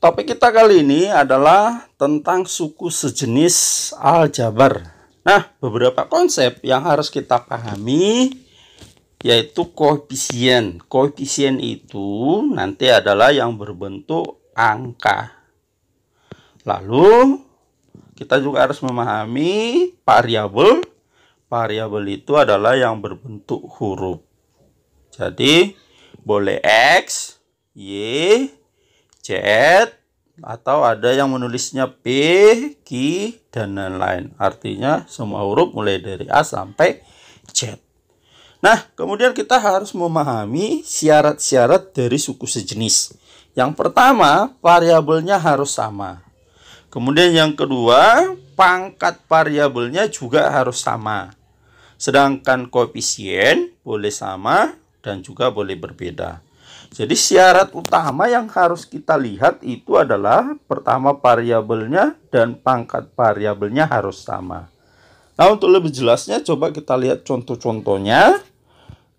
Topik kita kali ini adalah tentang suku sejenis aljabar. Nah, beberapa konsep yang harus kita pahami yaitu koefisien. Koefisien itu nanti adalah yang berbentuk angka. Lalu, kita juga harus memahami variabel. Variabel itu adalah yang berbentuk huruf. Jadi, boleh X, Y, Z, atau ada yang menulisnya P, Q, dan lain-lain. Artinya semua huruf mulai dari A sampai Z. Nah, kemudian kita harus memahami syarat-syarat dari suku sejenis. Yang pertama, variabelnya harus sama. Kemudian yang kedua, pangkat variabelnya juga harus sama. Sedangkan koefisien boleh sama dan juga boleh berbeda. Jadi syarat utama yang harus kita lihat itu adalah pertama variabelnya dan pangkat variabelnya harus sama. Nah, untuk lebih jelasnya coba kita lihat contoh-contohnya.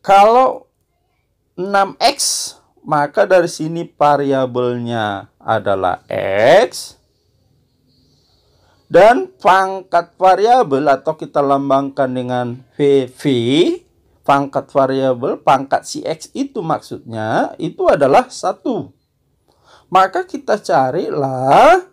Kalau 6X, maka dari sini variabelnya adalah X. Dan pangkat variabel atau kita lambangkan dengan VV, pangkat variabel, pangkat si X itu maksudnya itu adalah 1. Maka kita carilah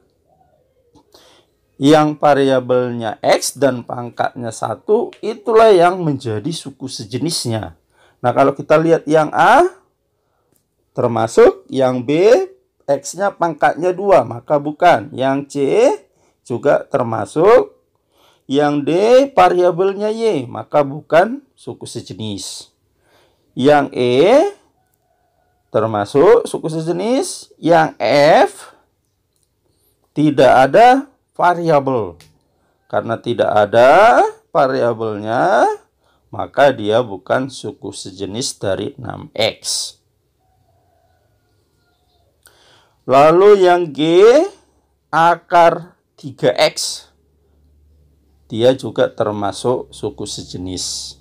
yang variabelnya X dan pangkatnya 1, itulah yang menjadi suku sejenisnya. Nah, kalau kita lihat yang A termasuk, yang B X-nya pangkatnya 2, maka bukan. Yang C juga termasuk, yang D variabelnya Y, maka bukan suku sejenis. Yang E termasuk suku sejenis. Yang F tidak ada variabel. Karena tidak ada variabelnya, maka dia bukan suku sejenis dari 6X. Lalu yang G akar 3X. Dia juga termasuk suku sejenis.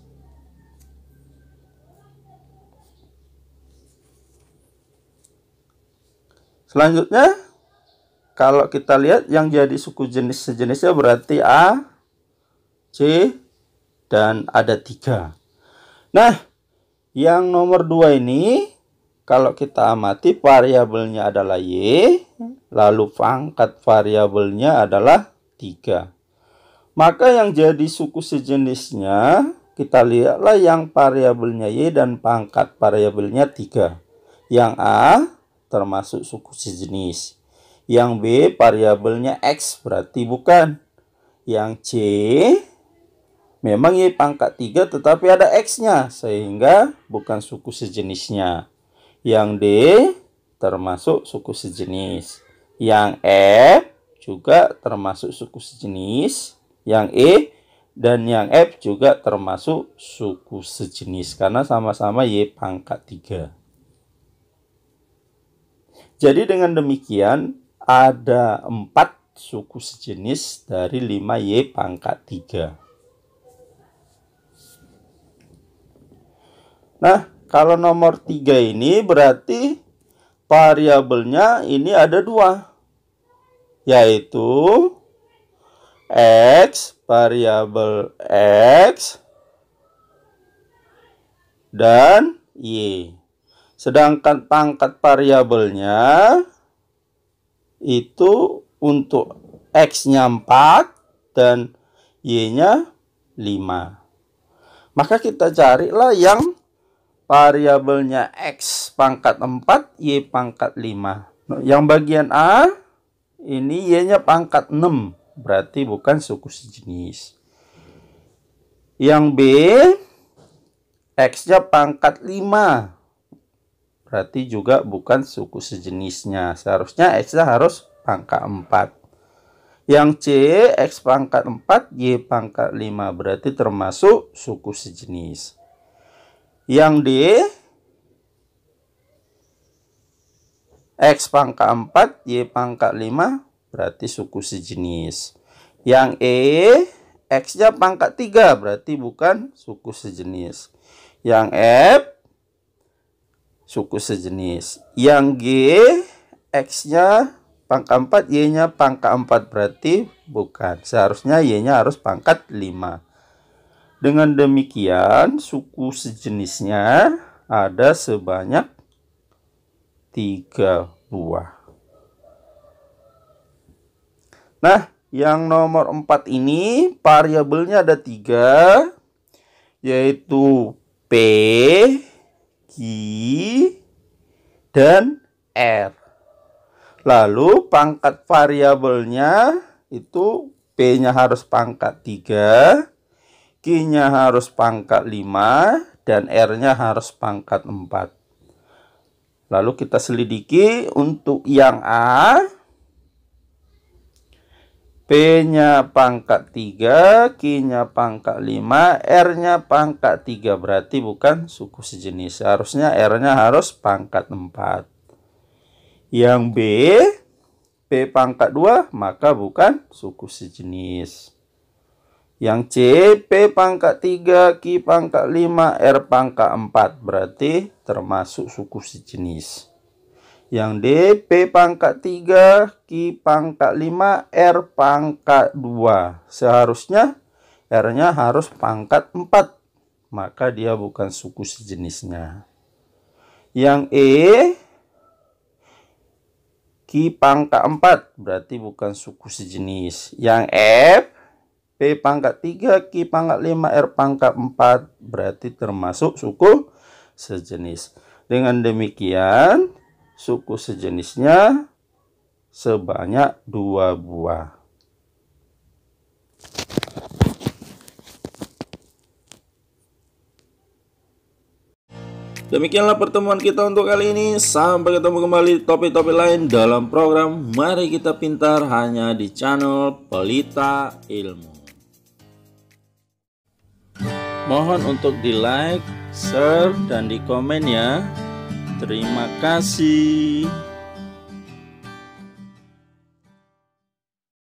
Selanjutnya, kalau kita lihat yang jadi suku sejenisnya berarti A, C, dan ada 3. Nah, yang nomor 2 ini, kalau kita amati variabelnya adalah Y, lalu pangkat variabelnya adalah 3. Maka yang jadi suku sejenisnya, kita lihatlah yang variabelnya Y dan pangkat variabelnya 3. Yang A termasuk suku sejenis. Yang B variabelnya X, berarti bukan. Yang C memang Y pangkat 3 tetapi ada X-nya, sehingga bukan suku sejenisnya. Yang D termasuk suku sejenis. Yang F juga termasuk suku sejenis. Yang E dan yang F juga termasuk suku sejenis karena sama-sama Y pangkat 3. Jadi dengan demikian ada 4 suku sejenis dari 5 Y pangkat 3. Nah, kalau nomor 3 ini berarti variabelnya ini ada 2. Yaitu X, variabel X, dan Y. Sedangkan pangkat variabelnya itu untuk X-nya 4 dan Y-nya 5. Maka kita carilah yang variabelnya X pangkat 4, Y pangkat 5. Yang bagian A, ini Y-nya pangkat 6. Berarti bukan suku sejenis. Yang B, X-nya pangkat 5. Berarti juga bukan suku sejenisnya. Seharusnya X-nya harus pangkat 4. Yang C, X pangkat 4, Y pangkat 5. Berarti termasuk suku sejenis. Yang D, X pangkat 4, Y pangkat 5. Berarti suku sejenis. Yang E, X-nya pangkat 3, berarti bukan suku sejenis. Yang F, suku sejenis. Yang G, X-nya pangkat 4, Y-nya pangkat 4, berarti bukan. Seharusnya Y-nya harus pangkat 5. Dengan demikian, suku sejenisnya ada sebanyak 3 buah. Nah, yang nomor 4 ini variabelnya ada 3, yaitu P, Q, dan R. Lalu pangkat variabelnya itu P-nya harus pangkat 3, Q-nya harus pangkat 5, dan R-nya harus pangkat 4. Lalu kita selidiki untuk yang A. P-nya pangkat 3, Q-nya pangkat 5, R-nya pangkat 3. Berarti bukan suku sejenis. Seharusnya R-nya harus pangkat 4. Yang B, P pangkat 2, maka bukan suku sejenis. Yang C, P pangkat 3, Q pangkat 5, R pangkat 4. Berarti termasuk suku sejenis. Yang D, P pangkat 3, Q pangkat 5, R pangkat 2. Seharusnya R-nya harus pangkat 4. Maka dia bukan suku sejenisnya. Yang E, Q pangkat 4. Berarti bukan suku sejenis. Yang F, P pangkat 3, Q pangkat 5, R pangkat 4. Berarti termasuk suku sejenis. Dengan demikian, suku sejenisnya sebanyak 2 buah. Demikianlah pertemuan kita untuk kali ini. Sampai ketemu kembali di topik-topik lain dalam program Mari Kita Pintar hanya di channel Pelita Ilmu. Mohon untuk di like, share, dan di komen ya. Terima kasih.